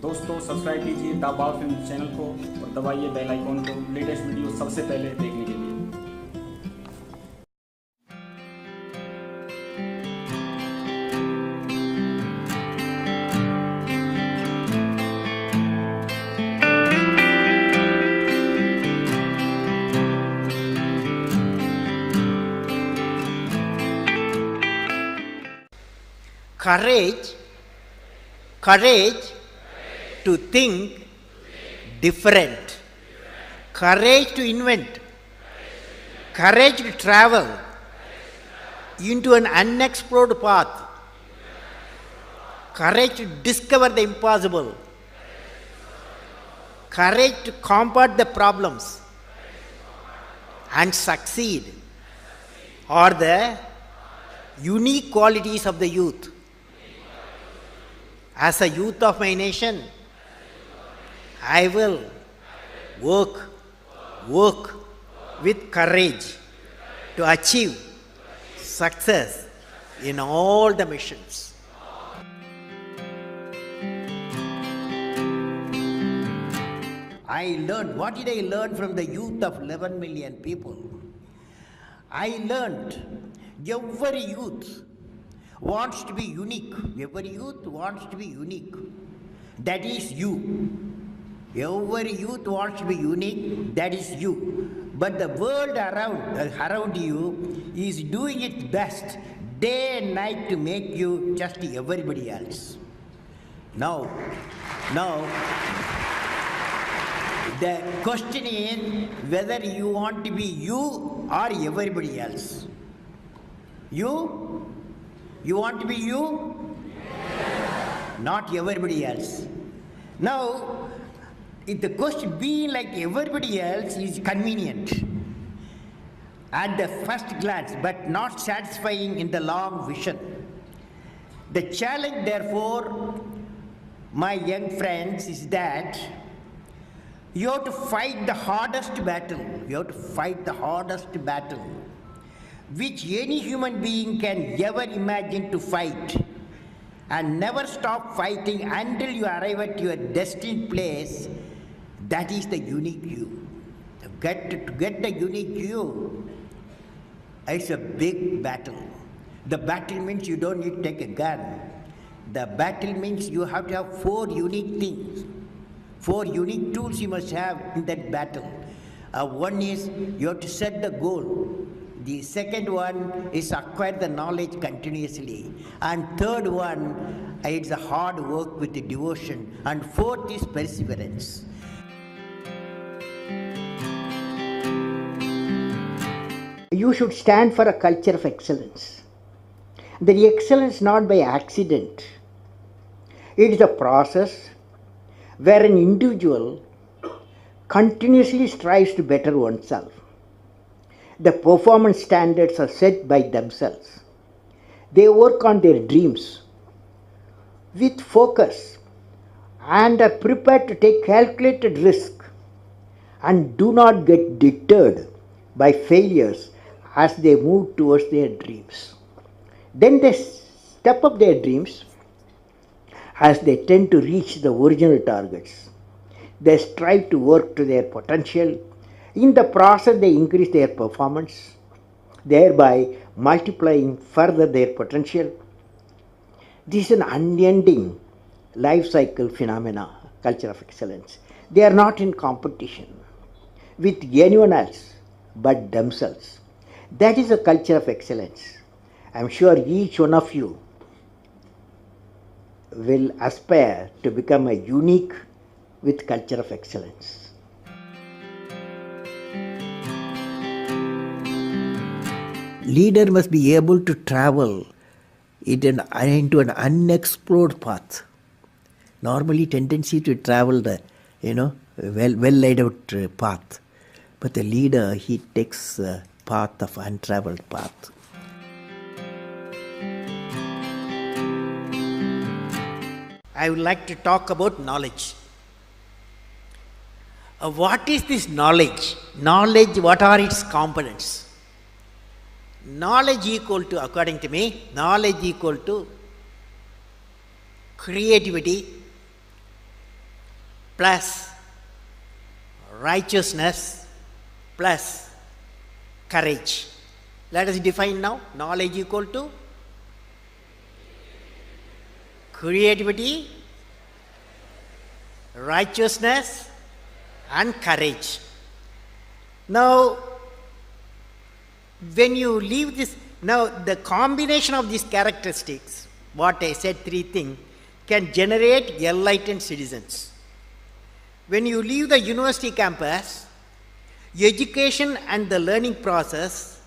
दोस्तों सब्सक्राइब कीजिए द बाव फिल्म चैनल को और दबाइए बेल आइकॉन को लेटेस्ट वीडियो सबसे पहले देखने के लिए। Courage to think different, courage to invent, courage to travel into an unexplored path, courage to discover the impossible, courage to combat the problems and succeed are the unique qualities of the youth. As a youth of my nation, I will work with courage to achieve success in all the missions. What did I learn from the youth of 11 million people? I learned every youth wants to be unique. Every youth wants to be unique. That is you. Every youth wants to be unique. That is you. But the world around you is doing its best day and night to make you just everybody else. Now, the question is whether you want to be you or everybody else. You want to be you? Yes. Not everybody else. Now, if the question being like everybody else is convenient at the first glance, but not satisfying in the long vision. The challenge, therefore, my young friends, is that you have to fight the hardest battle. You have to fight the hardest battle which any human being can ever imagine to fight, and never stop fighting until you arrive at your destined place. That is the unique you. To get the unique you, it's a big battle. The battle means you don't need to take a gun. The battle means you have to have 4 unique things. 4 unique tools you must have in that battle. One is you have to set the goal. The second one is acquire the knowledge continuously. And third one, it's a hard work with the devotion. And fourth is perseverance. You should stand for a culture of excellence. The excellence not by accident. It is a process where an individual continuously strives to better oneself. The performance standards are set by themselves. They work on their dreams with focus and are prepared to take calculated risk and do not get deterred by failures as they move towards their dreams. Then they step up their dreams as they tend to reach the original targets. They strive to work to their potential. In the process, they increase their performance, thereby multiplying further their potential. This is an unending life cycle phenomena, culture of excellence. They are not in competition with anyone else but themselves. That is a culture of excellence. I am sure each one of you will aspire to become a unique with culture of excellence. Leader must be able to travel into an unexplored path. Normally, tendency to travel the well laid out path, but the leader, he takes the path of untraveled path. I would like to talk about knowledge. What is this knowledge? Knowledge, what are its components? Knowledge equal to, according to me, knowledge equal to creativity, plus righteousness plus courage. Let us define now. Knowledge equal to creativity, righteousness and courage. Now, when you leave this, now the combination of these characteristics, what I said, three things, can generate enlightened citizens. When you leave the university campus, education and the learning process,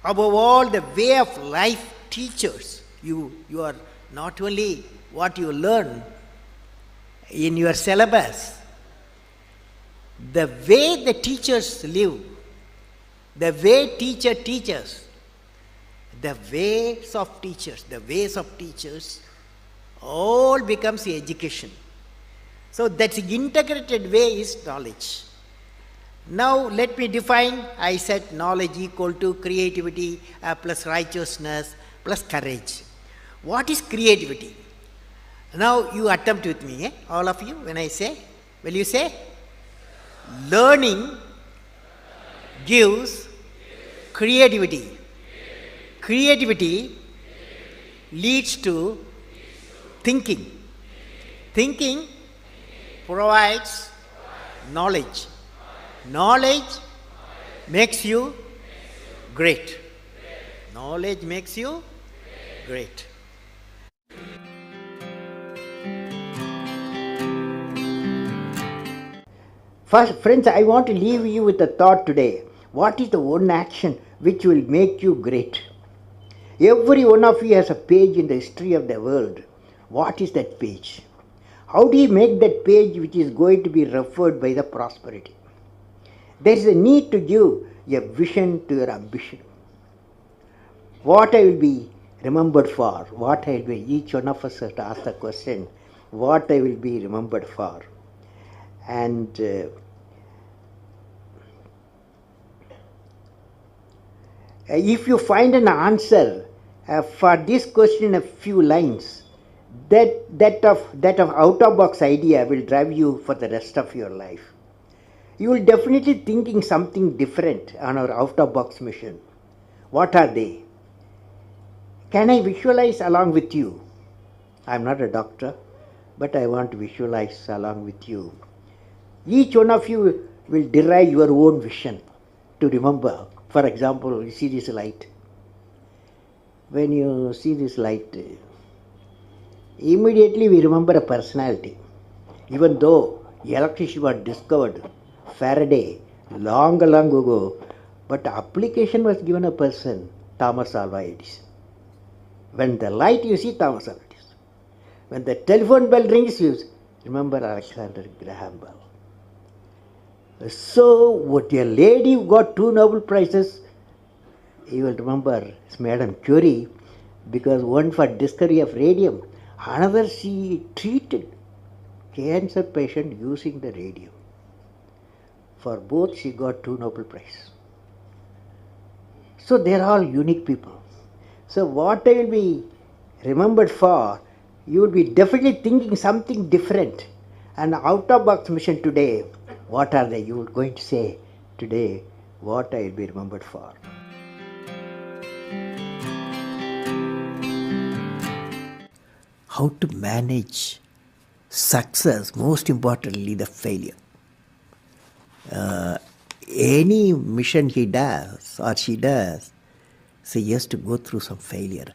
above all the way of life teachers, you are not only what you learn in your syllabus, the way the teachers live, the way teacher teaches, the ways of teachers, all becomes education. So that's the integrated way is knowledge. Now let me define, I said knowledge equal to creativity plus righteousness plus courage. What is creativity? Now you attempt with me, all of you, when I say, will you say? Learning gives creativity. Creativity leads to thinking. Thinking provides knowledge. Knowledge makes you great. Knowledge makes you great. First, friends, I want to leave you with a thought today. What is the one action which will make you great? Every one of you has a page in the history of the world. What is that page? How do you make that page which is going to be referred by the prosperity? There is a need to give a vision to your ambition. What I will be remembered for? What I will be, each one of us has to ask the question, what I will be remembered for? And if you find an answer for this question in a few lines, that of out-of-box idea will drive you for the rest of your life. You will definitely thinking something different on our out-of-box mission. What are they? Can I visualize along with you? I am not a doctor, but I want to visualize along with you. Each one of you will derive your own vision to remember. For example, you see this light. When you see this light, immediately we remember a personality. Even though electricity was discovered, Faraday, long ago, but the application was given a person, Thomas Alva Edison. When the light you see, Thomas Alva Edison. When the telephone bell rings, you remember Alexander Graham Bell. So, what a lady who got 2 Nobel Prizes, you will remember Madame Curie, because one for discovery of radium, another she treated cancer patient using the radium. For both she got 2 Nobel Prizes. So they are all unique people. So what I will be remembered for, you will be definitely thinking something different. And out-of-box mission today, what are they? You are going to say today what I will be remembered for. How to manage success, most importantly the failure. Any mission he does or she does, so he has to go through some failure.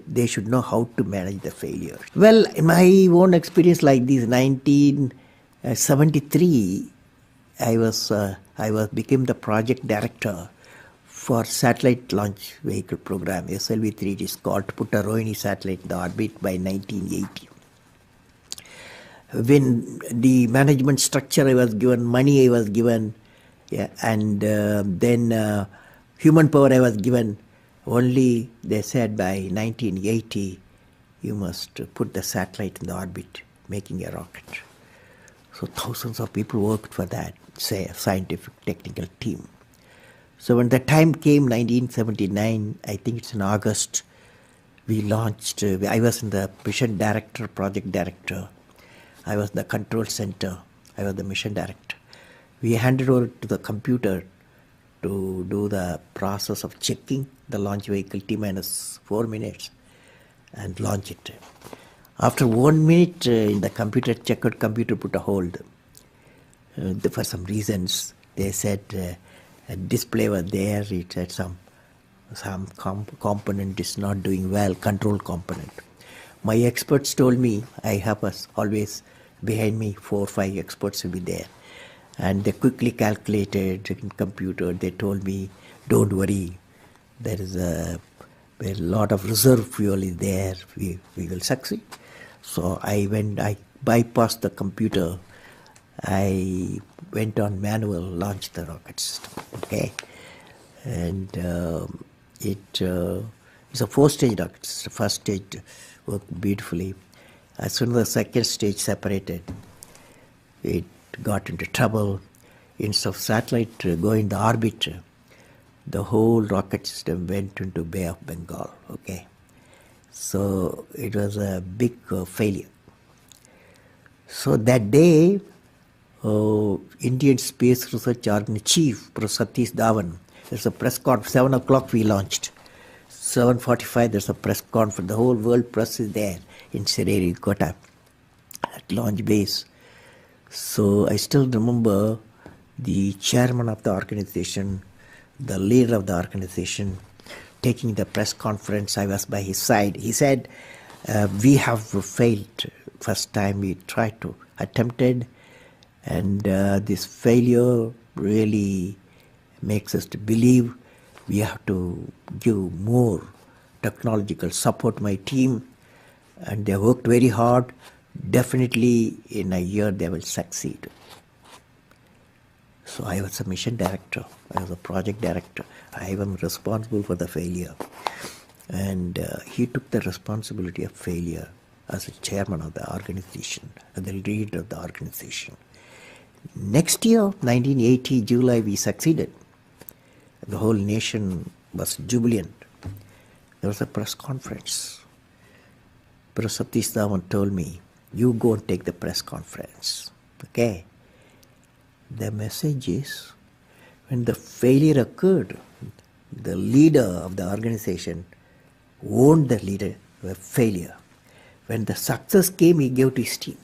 They should know how to manage the failure. Well, in my own experience like this, 1973, I became the project director for satellite launch vehicle program, SLV-3. It is called, to put a Rohini satellite in the orbit by 1980. When the management structure I was given, money I was given, and then human power I was given, only they said by 1980 you must put the satellite in the orbit, making a rocket. So thousands of people worked for that, say a scientific technical team. So when the time came, 1979, I think it's in August, we launched, I was in the mission director, project director. I was the control center. I was the mission director. We handed over to the computer to do the process of checking the launch vehicle T minus 4 minutes and launch it. After 1 minute in the computer checkout, computer put a hold. For some reasons, they said a display was there. It said some component is not doing well, control component. My experts told me, I have always behind me 4 or 5 experts will be there. And they quickly calculated in computer. They told me, don't worry, there is a lot of reserve fuel is there. We will succeed. So I bypassed the computer. I went on manual, launched the rocket system. Okay, and it's a 4-stage rocket system. First stage worked beautifully. As soon as the second stage separated, it got into trouble. Instead of satellite going to orbit, the whole rocket system went into Bay of Bengal. Okay, so it was a big failure. So that day, Indian Space Research Organization Chief, Professor Satish Dhawan, there's a press conference. 7 o'clock we launched. 7:45 there's a press conference. The whole world press is there in Sririkota at launch base. So I still remember the chairman of the organization, the leader of the organization, taking the press conference. I was by his side. He said, we have failed. First time we tried to attempted, and this failure really makes us to believe we have to give more technological support my team, and they worked very hard. Definitely in a year they will succeed. So I was a mission director, I was a project director. I am responsible for the failure. And he took the responsibility of failure as a chairman of the organization, and the leader of the organization. Next year, 1980, July, we succeeded. The whole nation was jubilant. There was a press conference. Professor Satish Dhawan told me, you go and take the press conference. Okay? The message is, when the failure occurred, the leader of the organization owned the failure. When the success came, he gave to his team.